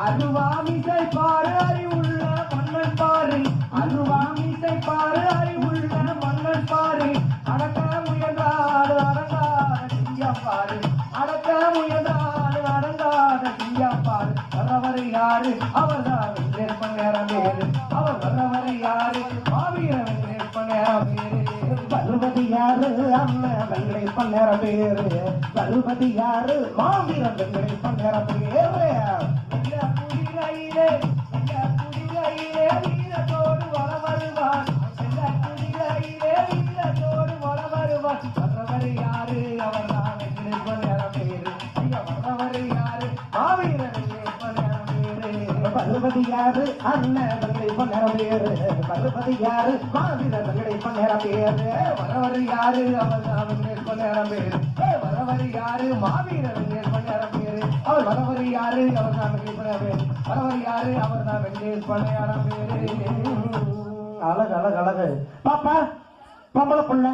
அருவாமிசை பாரு அறிவுள்ள மன்னன் பாரு அருவாமிசை பாரு அறிவுள்ள மன்னன் பாரு அடக்க முயன்றாடு அடங்காத சிங்கப்பாரு அடக்க முயன்றாடு அடங்காத சிங்கப்பாரு வரவர் யாரு அவர்தான் வென்றேற்ப நேரம் வேறு அவர் வரவர் யாரு மாவீர வென்றேற்ப நேரம் வேறு வருவது யாரு அண்ணன் வெங்கடேற்ப நேரம் வேறு வருவது யாரு மாவீர வெங்கடேற்ப நேரம் வேறு வீரத்தோடு வள வருவான் வீரத்தோடு வள வருவான் வர்றவர் யாரு அவர் தான் வெங்கடேற்ப நேரம் வேறு வர்றவர் யாரு மாவீர வெங்கடேற்ப நேரம் வேறு வருவது யாரு அண்ணன் வெங்கடேற்ப நேரம் வேறு வருவது யாரு மாவீர வெங்கடேற்ப நேரம் வேறு வரவர் யாரு அவர் தான் வெங்கடேற்ப நேரம் வேறு வரவர் யாரு மாவீர வெங்கடேற்ப நேரம் வேறு அவர் வரவர் யாரு அவர் தான் வெங்கடேற்ப நேரம் வேறு வரவர் யாரு அவர் தான் வெங்கடேற்ப நேரம் வேறு அழகு அழகு அழகு பாப்பா பொம்பளை புள்ள